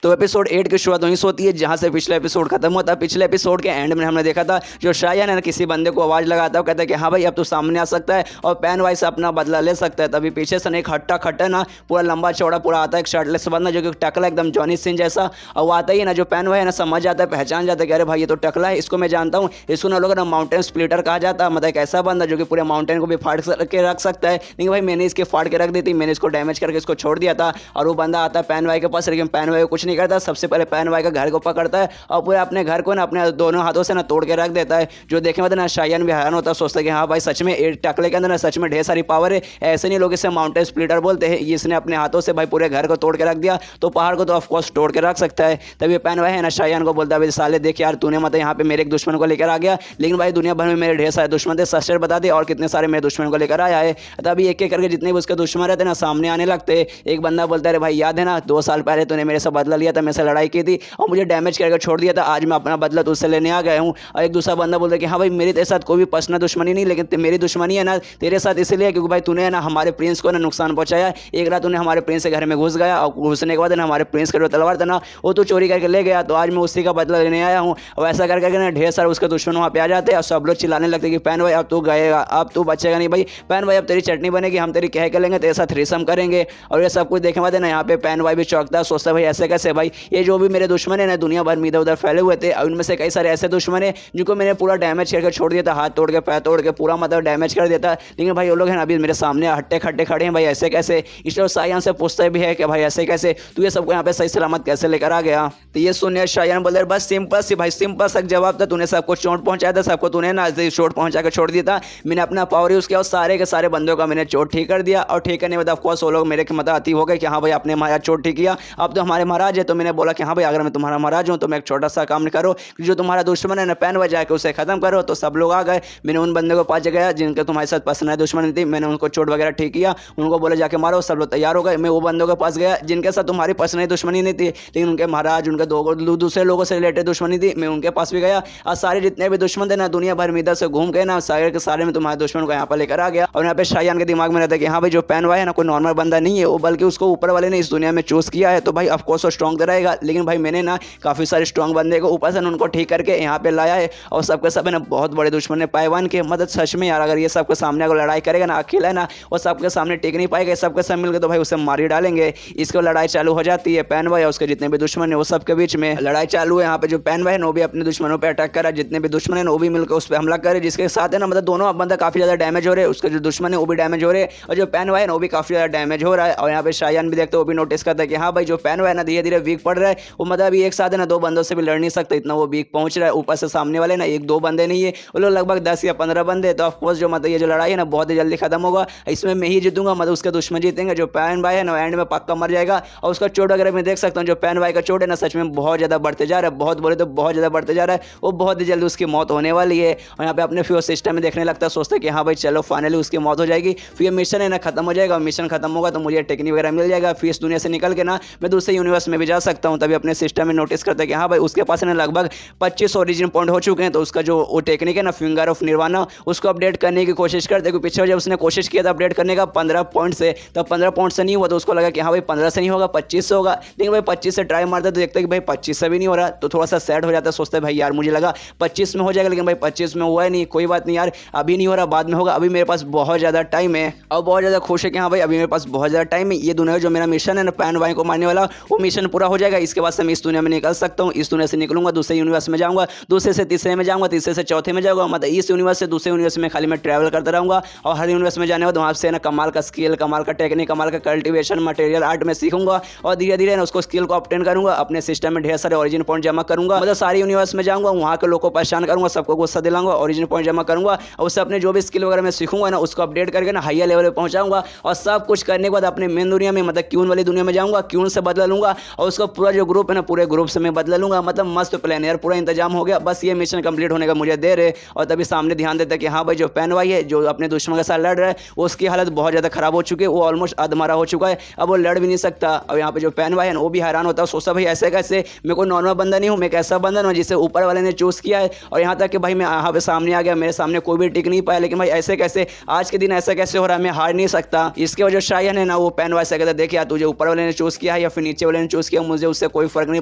तो एपिसोड 8 की शुरुआत वहीं से होती है जहां से पिछला एपिसोड खत्म होता है। पिछले एपिसोड के एंड में हमने देखा था जो शायन है ना किसी बंदे को आवाज लगाता है, कहता है कि हाँ भाई अब तू सामने आ सकता है और पैन वाई से अपना बदला ले सकता है। तभी पीछे से एक हट्टा खट्टा ना पूरा लंबा चौड़ा पूरा आता है, एक शर्टलेस बंदा जो कि टकला एकदम जॉनी सिंह जैसा। और वो आता ही ना जो पैन वाई है ना समझ जाता है, पहचान जाता है कि अरे भाई ये तो टकला है, इसको मैं जानता हूँ। इसको ना लोग ना माउंटेन स्प्लिटर कहा जाता है, मतलब एक ऐसा बंदा जो कि पूरे माउंटेन को भी फाड़ के रख सकता है। लेकिन भाई मैंने इसके फाड़ के रख दी थी, मैंने इसको डैमेज करके इसको छोड़ दिया था। और वो बंदा आता है पैन वाई के पास, लेकिन पैन वाई कुछ नहीं करता। सबसे पहले पैन वाई का घर को पकड़ता है और पूरे अपने घर को ना अपने दोनों हाथों से ना तोड़ के रख देता है। जो देखने में ना शायन भी हैरान होता है, सोचता है कि हाँ भाई सच में टकले के अंदर ना सच में ढेर सारी पावर है। ऐसे नहीं लोग इसे माउंटेन स्प्लिटर बोलते हैं। इसने अपने हाथों से भाई पूरे घर को तोड़ के रख दिया, तो पहाड़ को तो ऑफकोर्स तोड़ के रख सकता है। तभी पैन वाई है ना शायन को बोलता है साले देख यार तूने मतलब यहाँ पे मेरे एक दुश्मन को लेकर आ गया, लेकिन भाई दुनिया भर में मेरे ढेर सारे दुश्मन थे, सच बता दे और कितने सारे मेरे दुश्मन को लेकर आया है। तभी एक एक करके जितने भी उसके दुश्मन रहते ना सामने आने लगते। एक बंदा बोलता है भाई याद है ना 2 साल पहले तूने मेरे से बदला लिया था, मेरे से लड़ाई की थी और मुझे डैमेज करके छोड़ दिया था, आज मैं अपना बदला तुझसे लेने आ गया हूँ। और एक दूसरा बंदा बोलता है कि हाँ भाई मेरे तेरे साथ कोई भी पर्सनल दुश्मनी नहीं, लेकिन मेरी दुश्मनी है ना तेरे साथ इसलिए क्योंकि भाई तूने ना हमारे प्रिंस को ना नुकसान पहुंचाया। एक रात तूने हमारे प्रिंस के घर में घुस गया और घुसने के बाद ना हमारे प्रिंस का जो तलवार था ना वो तू चोरी करके ले गया, तो आज मैं उसी का बदला लेने आया हूँ। और ऐसा करके ना ढेर सारे उसके दुश्मन वहाँ पे आ जाते हैं और सब लोग चिल्लाने लगते कि पैन भाई अब तू गएगा, अब तू बचेगा नहीं भाई, पैन भाई अब तेरी चटनी बनेगी, हम तेरी कह के लेंगे, तेरे साथ थ्रीसम करेंगे। और ये सब कुछ देखने बाद ना यहाँ पे पैन भाई भी चौंकता है, सोचता है भाई ऐसे कैसे भाई, ये जो भी मेरे दुश्मन है ना दुनिया भर में इधर उधर फैले हुए थे, उनमें से कई सारे ऐसे दुश्मन है जिनको मैंने पूरा डैमेज करके छोड़ दिया था, हाथ तोड़ के पैर तोड़ के पूरा मतलब डैमेज कर देता। लेकिन भाई वो लोग हैं ना अभी मेरे सामने हट्टे खट्टे खड़े हैं, भाई ऐसे कैसे। इसलिए शायन से पूछते भी है कि भाई ऐसे कैसे तू ये सबको यहाँ पे सही सलामत कैसे लेकर आ गया। तो ये सुनिए शायन बोले बस सिंपल सी भाई सिंपल सा जवाब था, तूने सबको चोट पहुंचाया था, सबको तूने ना चोट पहुंचा के छोड़ दिया था। मैंने अपना पावर यूज किया और सारे के सारे बंदों का मैंने चोट ठीक कर दिया। और ठीक करने के बाद ऑफकोर्स वो लोग मेरे के मतलब आती हो गए कि हाँ भाई आपने हमारा चोट ठीक किया, अब तो हमारे महाराज है। तो मैंने बोला कि हाँ भाई अगर मैं तुम्हारा महाराज हूँ तो मैं एक छोटा सा काम करो, जो तुम्हारा दुश्मन है ना पैन वाई जाके उसे खत्म करो। तो सब लोग आ गए, मैंने उन बंदे को पास गया जिनके तुम्हारे साथ पर्सनल दुश्मनी थी, मैंने उनको चोट वगैरह ठीक किया, उनको बोले जाके मारो, सब लोग तैयार हो गए। मैं वो बंदों के पास गया जिनके साथ तुम्हारी पर्सनल दुश्मनी नहीं थी, लेकिन उनके महाराज उनके दूसरे लोगों से रिलेटेड दुश्मनी थी, मैं उनके पास भी गया। और सारे जितने भी दुश्मन थे ना दुनिया भर में इधर से घूम के ना सारे के सारे में तुम्हारे दुश्मन को यहाँ पर लेकर आ गया। और यहाँ पे शायन के दिमाग में रहता है कि हाँ भाई जो पैन वाई है ना कोई नॉर्मल बंदा नहीं है, वो बल्कि उसको ऊपर वाले ने इस दुनिया में चूज किया है, तो भाई ऑफकोर्स वो स्ट्रॉन्ग रहेगा। लेकिन भाई मैंने ना काफी सारे स्ट्रॉन्ग बंदे को ऊपर से उनको ठीक करके यहाँ पे लाया है, और सबके सब है ना बहुत बड़े दुश्मन ने पाइवान के मदद सच में यार अगर ये सबके सामने अगर लड़ाई करेगा ना अकेला है ना वो सबके सामने टिक नहीं पाएगा, सबके सब मिलकर तो भाई उसे मार ही डालेंगे। इसको लड़ाई चालू हो जाती है, पैन वाई और उसके जितने भी दुश्मन है वो सबके बीच में लड़ाई चालू है। यहाँ पे जो पैन वाई है वो भी अपने दुश्मनों पर अटैक करा, जितने भी दुश्मन है वो भी मिलकर उस पर हमला करे, जिसके साथ है ना मतलब दोनों बंदा काफी ज्यादा डैमेज हो रहे हैं, उसके जो दुश्मन है वो भी डैमेज हो रहे हैं और जो पैन वाई है वो भी काफी ज्यादा डैमेज हो रहा है। और यहाँ पे शायन भी देखते वो भी नोटिस करता है कि हाँ भाई जो पैन वाई है ना धीरे धीरे वीक पड़ रहा है, वो मतलब अभी एक साथ है ना 2 बंदों से भी लड़ नहीं सकता, इतना वो वीक पहुंच रहा है। ऊपर से सामने वाले ना 1-2 बंदे नहीं है, वो लोग लगभग 10 या 15 बंदे। तो ऑफकोर्स जो मतलब ये जो लड़ाई है ना बहुत ही जल्दी खत्म होगा, इसमें मैं ही जीतूंगा, मतलब उसके दुश्मन जीतेंगे। जो पैन वाई है ना एंड में पक्का मर जाएगा। और उसका चोट वगैरह मैं देख सकता हूँ, जो पैन वाई का चोट है ना सच में बहुत ज्यादा बढ़ते जा रहा है, बहुत बोले तो बहुत ज्यादा बढ़ते जा रहा है, वो बहुत ही जल्दी उसकी मौत होने वाली है। और यहाँ पे अपने फ्यूज सिस्टम में देखने लगता है, सोचता है कि हाँ भाई चलो फाइनली उसकी मौत हो जाएगी, फिर मिशन है ना खत्म हो जाएगा। मिशन खत्म होगा तो मुझे टेक्निक वगैरह मिल जाएगा, फिर इस दुनिया से निकल के ना मैं दूसरे यूनिवर्स में भी जा सकता हूँ। तभी अपने सिस्टम में नोटिस करता है कि हाँ भाई उसके पास ना लगभग 25 ओरिजिन पॉइंट हो चुके हैं, तो उसका जो वो टेक्निक है ना फिंगर ऑफ निर्वाणा उसको अपडेट करने की कोशिश करते हैं। पिछले जब उसने कोशिश किया था अपडेट करने का 15 पॉइंट से, तब 15 पॉइंट से नहीं हुआ, तो उसको लगा कि हाँ भाई 15 से नहीं होगा 25 से होगा। लेकिन भाई 25 से ट्राई मारता तो देखते हैं कि भाई 25 से भी नहीं हो रहा, तो थोड़ा सा सैड हो जाता है, सोचता है भाई यार मुझे लगा 25 में हो जाएगा, लेकिन भाई 25 में हुआ है नहीं, कोई बात नहीं यार अभी नहीं हो रहा बाद में होगा, अभी मेरे पास बहुत ज़्यादा टाइम है। और बहुत ज़्यादा खुश है कि हाँ भाई अभी मेरे पास बहुत ज़्यादा टाइम है, ये दुनिया जो मेरा मिशन है ना पैन वाई को मारने वाला वो मिशन पूरा हो जाएगा, इसके बाद से मैं इस दुनिया में निकल सकता हूँ। इस दुनिया से निकलूंगा दूसरे यूनिवर्स में जाऊँगा, दूसरे से तीसरे में जाऊँगा, तीसरे से चौथे में जाऊँगा, मतलब इस यूनिवर्स से दूसरे यूनिवर्स में खाली मैं ट्रैवल करता रहूँगा। और हर यूनिवर्स में जाने के बाद वहाँ से ना कमाल का स्किल, कमाल का टेक्निक, कमाल का कल्टिवेशन मटेरियल आर्ट में सीखूंगा और धीरे धीरे ना उसको स्किल को ऑब्टेन करूंगा, अपने सिस्टम में ढेर सारे ओरिजिन पॉइंट जमा करूंगा, मतलब सारे यूनिवर्स में जाऊंगा, वहाँ के लोगों को परेशान करूंगा, सबको गुस्सा दिलाऊंगा, ओरिजिन पॉइंट जमा करूंगा और उससे अपने जो भी स्किल वगैरह मैं सीखूंगा ना उसको अपडेट करके ना हायर लेवल पर पहुंचाऊंगा। और सब कुछ करने के बाद अपने मेन दुनिया में मतलब क्यून वाली दुनिया में जाऊंगा, क्यून से बदला लूंगा और उसका पूरा जो ग्रुप है ना पूरे ग्रुप से मैं बदला लूंगा। मतलब मस्त प्लान यार, पूरा इंतजाम हो गया, बस ये मिशन कंप्लीट होने का मुझे देर है। और तभी सामने ध्यान देता है कि हाँ भाई जो पैन वाई है जो अपने दुश्मन के साथ लड़ रहा है उसकी हालत बहुत ज़्यादा खराब हो चुकी है, वो ऑलमोस्ट अधमरा हो चुका है, अब वो लड़ भी नहीं सकता। और यहाँ पे जो पैन वाई है वो भी हैरान होता है, सोचता भाई ऐसे कैसे, मैं कोई नॉर्मल बंदा नहीं हूँ, मैं एक ऐसा बंदा हूँ जिसे ऊपर वाले ने चूज़ किया है। और यहाँ तक कि भाई मैं यहाँ पे सामने आ गया, मेरे सामने कोई भी टिक नहीं पाया, लेकिन भाई ऐसे कैसे, आज के दिन ऐसा कैसे हो रहा है, मैं हार नहीं सकता। इसके वजह शायन है ना वो पैन वाई से कहता है देख यार तुझे ऊपर वाले ने चूज़ किया है या फिर नीचे वाले ने चूज़ किया, मुझे उससे कोई फर्क नहीं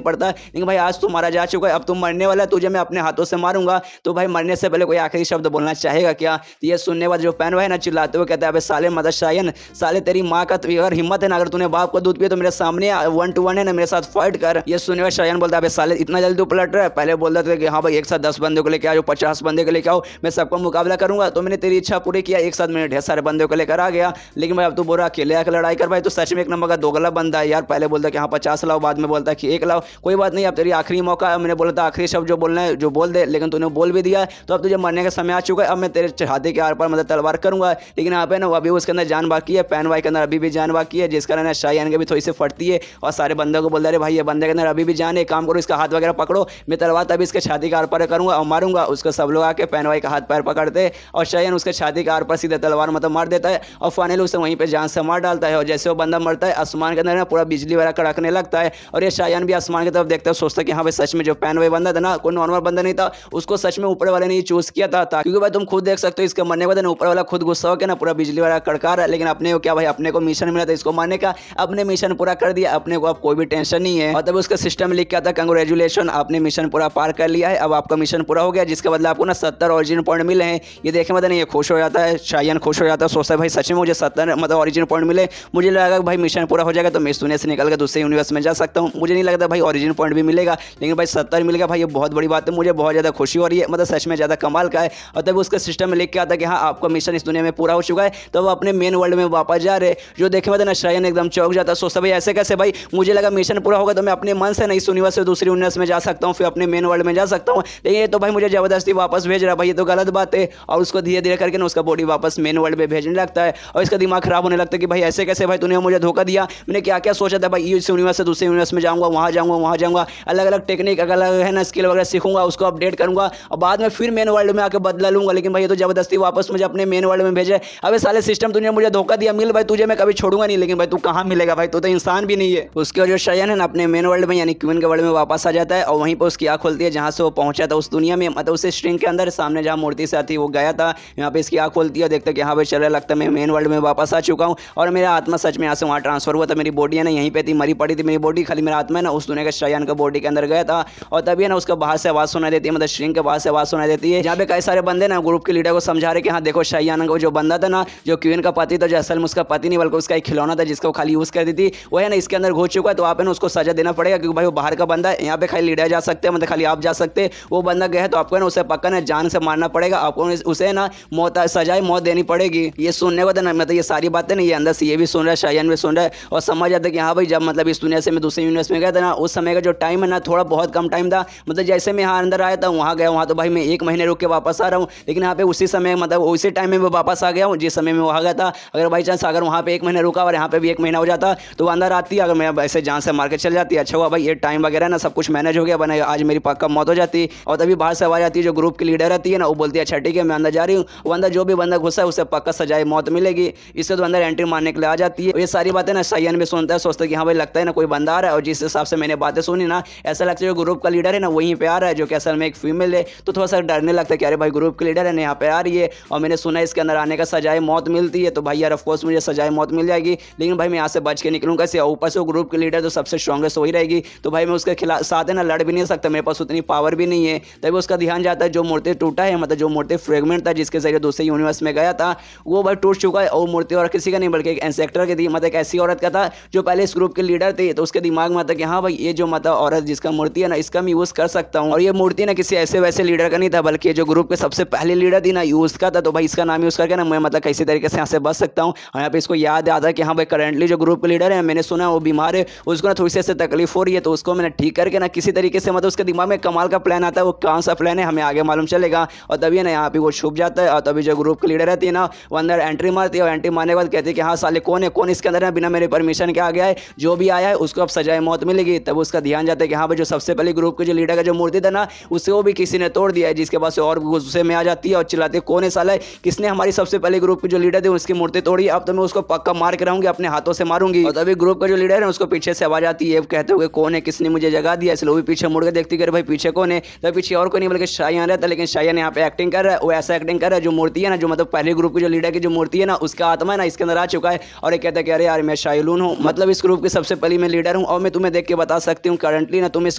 पड़ता, लेकिन भाई आज तू मारा जा चुका है, अब तुम मरने वाला है, तुझे मैं अपने हाथों से मारूंगा, तो भाई मरने से पहले कोई आखिरी शब्द बोलना चाहेगा क्या? ये सुनने बाद जो पैन भाई ना चिल्लाते हुए कहता है, अबे साले मदर शायन, साले तेरी माँ का अगर हिम्मत है ना, अगर तूने बाप का दूध पिया तो मेरे सामने 1 to 1 है ना, मेरे साथ फाइट कर। ये सुनने बाद शायन बोलता है, अबे साले इतना जल्दी पलट रहा है, पहले बोलता था कि हाँ भाई एक साथ 10 बंदे को लेकर आओ, 50 बंदे को लेकर आओ, मैं सबका मुकाबला करूंगा, तो मैंने तेरी इच्छा पूरी किया, एक साथ मैंने ढेर सारे बंदे को लेकर आ गया, लेकिन भाई अब तो बोरा अकेले आकर लड़ाई कर, भाई तो सच में एक नंबर का दोगला बंदा है यार। पहले बोलता कि हाँ 50 लाओ, बाद में बोलता कि 1 लाओ, कोई बात नहीं, अब तेरी आखिरी मौका है, मैंने बोला था आखिरी शब्द जो बोलना है जो बोल दे, लेकिन तूने बोल भी दिया, तो अब तुझे मरने का समय आ चुका है, अब मैं तेरे छाती के आर पार मतलब तलवार करूंगा। लेकिन यहाँ पे ना अभी उसके अंदर जान बाकी है, पैन भाई के अंदर अभी भी जान बाकी है, जिस कारण है शायन के भी थोड़ी सी फटती है, और सारे बंदों को बोल रहे भाई ये बंदे के अंदर अभी भी जान है, काम करो इसका हाथ वगैरह पकड़ो, मैं तलवार तभी इसके छाती के आर पार करूंगा और मारूंगा। उसको सब लोग आके पैन भाई का हाथ पैर पकड़ते और शायन उसके छाती के आर पार सीधे तलवार मतलब मार देता है, और फाइनली उसे वहीं पे जान से मार डालता है। और जैसे वो बंदा मरता है, आसमान के अंदर ना पूरा बिजली वगैरह कड़कने लगता है, और ये शायन भी आसमान की तरफ देखता है, सोचता है कि हाँ भाई सच में जो पैन भाई बंदा था ना, कोई नॉर्मल बंदा नहीं था, उसको सच में ऊपर वाले ने चूज किया था, क्योंकि भाई तुम खुद देख सकते हो इसके मरने के बाद ऊपर वाला खुद गुस्सा हो के ना पूरा बिजली वाला कड़का रहा है, लेकिन अपने को क्या भाई अपने को मिशन मिला था इसको मारने का, अपने मिशन पूरा कर दिया, अपने को अब कोई भी टेंशन नहीं है। और तब उसका सिस्टम लिख के आता, कंग्रेचुलेशन आपने मिशन पूरा पार कर लिया है, अब आपका मिशन पूरा हो गया, जिसके बदले आपको ना 70 ओरिजिन पॉइंट मिले हैं। ये देखे मतलब नहीं, ये खुश हो जाता है, शायन खुश हो जाता है, सोचता है भाई सच में मुझे 70 मतलब ओरिजिन पॉइंट मिले, मुझे लगा भाई मिशन पूरा हो जाएगा तो मैं इस दुनिया से निकल कर दूसरे यूनिवर्स में जा सकता हूँ, मुझे नहीं लगता भाई ओरिजिन पॉइंट भी मिलेगा, लेकिन भाई 70 मिल गया भाई, ये बहुत बड़ी बात है, मुझे बहुत ज़्यादा खुशी हो रही है, मतलब सच में ज़्यादा कमाल का है। और तब उसका सिस्टम में लिख के आता कि हाँ आपका मिशन इस दुनिया में पूरा हो चुका है, तो वो अपने मेन वर्ल्ड में वापस जा रहे, जो देखे मतलब शायन एकदम चौंक जाता है, सोचता भाई ऐसे कैसे भाई, मुझे लगा मिशन पूरा होगा तो मैं अपने मन से नहीं इस यूनिवर्स से दूसरी यूनिवर्स में जा सकता हूँ, फिर अपने मेन वर्ल्ड में जा सकता हूँ, लेकिन ये तो भाई मुझे जबरदस्ती वापस भेज रहा है, भाई ये तो गलत बात है। और उसको धीरे धीरे करके ना उसका बॉडी वापस मेन वर्ल्ड में भेजने लगता है, और इसका दिमाग खराब होने लगता है कि भाई ऐसे कैसे भाई, तूने मुझे धोखा दिया, मैंने क्या क्या सोचा था भाई, इस यूनिवर्स से दूसरे यूनिवर्स में जाऊँगा, वहाँ जाऊँगा वहाँ जाऊँगा, अलग अलग टेक्निक अलग अलग है ना स्किल वगैरह सीखूंगा, उसको अपडेट करूँगा और बाद में फिर मेन वर्ल्ड में आकर बदला लूँगा, लेकिन भाई ये तो जबरदस्ती वापस मुझे अपने मेन वर्ल्ड में भेजे। अबे साले सिस्टम तूने मुझे धोखा दिया, मिल भाई तुझे मैं कभी छोड़ूंगा नहीं, लेकिन भाई तू कहाँ मिलेगा भाई, तू तो इंसान भी नहीं है। उसके जो शायन है ना अपने मेन वर्ल्ड में यानी क्वीन के वर्ल्ड में वापस आ जाता है, और वहीं पर उसकी आँख खुलती है जहाँ से वो पहुंचा था उस दुनिया में, मतलब उस स्ट्रिंग के अंदर सामने जहाँ मूर्ति से आती वो गया था, यहाँ पे इसकी आँख खुलती है, देखते कि हाँ भाई चल रहा लगता है मैं मेन वर्ल्ड में वापस आ चुका हूँ, और मेरा आत्मा सच में यहाँ से वहाँ ट्रांसफर हुआ था, मेरी बॉडी है ना यहीं पे थी मरी पड़ी थी मेरी बॉडी, खाली मेरा आत्मा है ना उस दुनिया के शायन का बॉडी के अंदर गया था। और तभी है ना उसका बाहर से आवाज़ सुनाई देती है, मतलब स्ट्रिंग के बाहर से आवाज़ सुनाई देती है, जहाँ पे कई सारे बंदे ना ग्रुप के लीडर को समझा रहे कि हाँ देखो शायन को जो बंदा था ना जो क्वीन का पति था, जो असल में उसका पति नहीं बल्कि उसका एक खिलौना था जिसको खाली यूज़ करती थी, वो है ना इसके अंदर घुस चुका है, तो आप है ना उसको सजा देना पड़ेगा, क्योंकि भाई वो बाहर का बंदा है, यहाँ पे खाली लीडर जा सकते हैं, मतलब खाली आप जा सकते हैं, वो बंदा गया है तो आपको ना उसे पक्का ना जान से मारना पड़ेगा, आपको उसे ना मौत सजाए मौत देनी पड़ेगी। ये सुनने को ना मतलब ये सारी बातें नहीं, ये अंदर से ये भी सुन रहा है, शायन भी सुन रहा है, और समझ आता है कि हाँ भाई जब मतलब इस दुनिया से मैं दूसरे यूनिवर्स में गया था ना, उस समय का जो टाइम है ना थोड़ा बहुत कम टाइम था, मतलब जैसे मैं यहाँ अंदर आया था वहाँ गया, वहाँ तो भाई मैं 1 महीने रुक के वापस आ रहा हूँ, लेकिन यहाँ पे उसी समय मतलब उसी टाइम में मैं वापस आ गया हूँ जिस समय में वहाँ गया था। अगर बाई चांस अगर वहाँ पे 1 महीने रुका और यहाँ पे भी 1 महीना हो जाता तो वो अंदर आती, अगर मैं ऐसे जान से मार के चल जाती, अच्छा हुआ भाई ये टाइम वगैरह ना सब कुछ मैनेज हो गया, बना आज मेरी पक्का मौत हो जाती। और तभी बाहर से आवाज आती है, जो ग्रुप की लीडर रहती है ना वो बोलती है अच्छा ठीक है मैं अंदर जा रही हूँ, वो अंदर जो भी बंदा घुसा है उसे पक्का सजाए मौत मिलेगी, इससे तो अंदर एंट्री मारने के लिए आ जाती है। ये सारी बातें ना शायन भी सुनता है, सोचता है कि हाँ भाई लगता है ना कोई बंदा आ रहा है, और जिस हिसाब से मैंने बातें सुनी ना ऐसा लगता है जो ग्रुप का लीडर है ना वहीं पे आ रहा है, जो कि असल में एक फीमेल है, तो थोड़ा सा डरने लगता है कि अरे भाई ग्रुप की लीडर है ना यहाँ पे आ रही है, और मैंने सुना इसके अंदर आने का सजाए मौत मिलती है, तो भाई यार ऑफकोर्स मुझे सजाए मौत मिल जाएगी, लेकिन भाई मैं यहाँ से बच के निकलूँ कैसे, ऊपर से ग्रुप की लीडर तो सबसे स्ट्रॉन्गेस्ट वही रहेगी, तो भाई मैं उसके खिलाफ साथ है ना लड़ भी नहीं सकता, मेरे पास उतनी पावर भी नहीं है। तभी उसका ध्यान जाता है जो मूर्ति टूटा है, मतलब जो मूर्ति फ्रेगमेंट था जिसके जरिए दूसरे यूनिवर्स में गया था वो भाई टूट चुका है, और मूर्ति और किसी का नहीं बल्कि एक इंसेक्टर के थी, मतलब एक ऐसी औरत का था जो पहले इस ग्रुप के लीडर थी, तो उसके दिमाग में आता कि हाँ भाई ये जो मतलब औरत जिसका मूर्ति है ना इसका मैं यूज़ कर सकता हूँ, और ये मूर्ति ना किसी ऐसे वैसे लीडर का नहीं था बल्कि जो ग्रुप के सबसे पहले लीडर थी ना यूज़ का था, तो भाई इसका नाम यूज़ करके ना मैं मतलब किसी तरीके से यहाँ से बच सकता हूँ। और यहाँ पे इसको याद आता है कि हाँ भाई करंटली जो ग्रुप के लीडर है मैंने सुना वो बीमार है, उसको ना थोड़ी सी ऐसे तकलीफ हो रही है, तो उसको मैंने ठीक करके ना किसी तरीके से मतलब उसके दिमाग में कमाल का प्लान आता है, वो कौन सा प्लान है हमें आगे मालूम चलेगा। और तभी ना यहाँ पे वो छुप जाता है, और तभी जो ग्रुप की लीडर रहती है ना वो अंदर एंट्री मारती है, और एंट्री मारने के बाद कहती है कि हाँ साले कौन है, कौन इसके अंदर है बिना मेरे परमिशन के आ गया है, जो भी आया है उसको अब सजाए मौत मिलेगी। तब उसका ध्यान जाता है कि हाँ भाई जो सबसे पहले ग्रुप के जो लीडर का जो मूर्ति था ना उसे वो भी किसी ने तोड़ दिया है, जिसके पास से और गुस्से में आ जाती है और चिल्लाती है कौन है साला है, किसने हमारी सबसे पहले ग्रुप के जो लीडर थे उसकी मूर्ति तोड़ी, अब तो मैं उसको पक्का मार के रहूंगी, अपने हाथों से मारूंगी। और तभी ग्रुप का जो लीडर है उसको पीछे से आवाज आती है, कहते हुए कौन है, किसने मुझे जगा दिया, इसलिए वो भी पीछे मुड़ के देखती है भाई पीछे कौन है, तो पीछे और कोई नहीं बल्कि शायन रहता है, लेकिन शायन यहाँ पे एक्टिंग कर रहा है, वो ऐसा एक्टिंग कर रहा है जो मूर्ति है ना जो मतलब पहले ग्रुप की जो लीडर की जो मूर्ति है ना उसका आत्मा है ना इसके अंदर आ चुका है, और ये कहता है कि अरे यार मैं शायलून हूँ, मतलब इस ग्रुप की सबसे पहली मैं लीडर हूँ और मैं तुम्हें देख के बता सकती हूँ करंटली ना तुम इस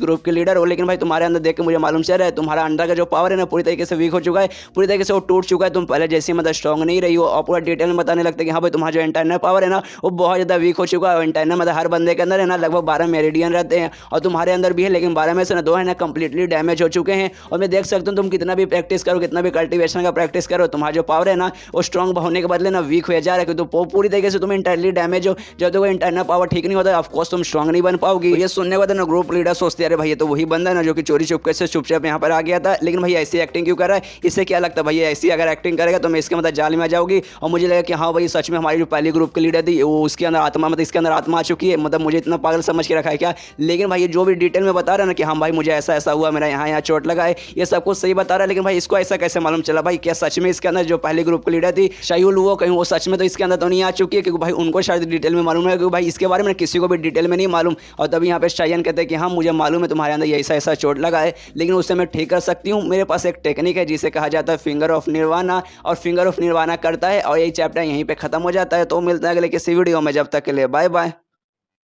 ग्रुप के लीडर हो, लेकिन भाई तुम्हारे अंदर देख के मुझे मालूम चल रहा है तुम्हारा अंडर का जो पावर है ना पूरी तरीके से वीक हो चुका है, पूरी तरीके से वो टूट चुका है। तुम पहले जैसी मतलब स्ट्रॉन्ग नहीं रही हो और पूरा डिटेल में बताने लगते कि हाँ भाई तुम्हारा जो इंटरनल पावर है ना वो बहुत ज़्यादा वीक हो चुका है। इंटरनल मतलब हर बंदे के अंदर है ना लगभग 12 मेरिडियन रहते हैं और तुम्हारे अंदर भी है, लेकिन 12 में से ना 2 है ना कंप्लीटली डैमेज हो चुके हैं। और मैं देख सकता हूँ तुम कितना भी प्रैक्टिस करो, कितना भी कल्टिवेशन का प्रैक्टिस करो, तुम्हारा जो पावर है ना वो स्ट्रॉन्ग होने के बदले ना वीक हो जा रहा है, क्योंकि तो पूरी तरीके से तुम इंटरनली डैमेज हो। जब तक इंटरनल पावर ठीक नहीं होता ऑफकोर्स तुम स्ट्रॉन्ग नहीं बन पाओगी। ये सुनने के बाद ना ग्रुप लीडर सोचते अरे भैया तो वही बंदा ना जो कि चोरी चुपके से चुपचाप यहाँ पर आ गया था, लेकिन भैया ऐसी एक्टिंग क्यों कर रहा है, इससे क्या लगता है भैया ऐसी अगर एक्टिंग करेगा तो मैं इसके मतलब जाल में आ जाऊंगी। और मुझे लगा कि हाँ भाई सच में हमारी जो पहली ग्रुप की लीडर थी वो उसके अंदर आत्मा मतलब इसके अंदर आत्मा आ चुकी है, मतलब मुझे इतना पागल समझ के रखा है क्या। लेकिन भाई जो भी डिटेल में बता रहा है ना कि हाँ भाई मुझे ऐसा ऐसा हुआ, मेरा यहाँ यहाँ चोट लगा है, ये सब कुछ सही बता रहा है, लेकिन भाई इसको ऐसा कैसे मालूम चला भाई क्या सच में इसके अंदर जो पहली ग्रुप की लीडर थी शायूल वो कहीं वो सच में तो इसके अंदर तो नहीं आ चुकी है, क्योंकि भाई उनको शायद डिटेल में मालूम है, क्योंकि भाई इसके बारे में किसी को भी डिटेल में नहीं मालूम। और तभी यहाँ पे शायन कहते हैं कि हाँ मुझे मालूम है तुम्हारे अंदर ऐसा ऐसा चोट लगा है, लेकिन उससे मैं ठीक कर सकती हूँ। मेरे पास एक टेक्निक है जिसे कहा जाता है फिंगर ऑफ निर्वाणा, और फिंगर ऑफ निर्वाणा करता है और यही चैप्टर यहीं पे खत्म हो जाता है। तो मिलता है अगले किसी वीडियो में, जब तक के लिए बाय बाय।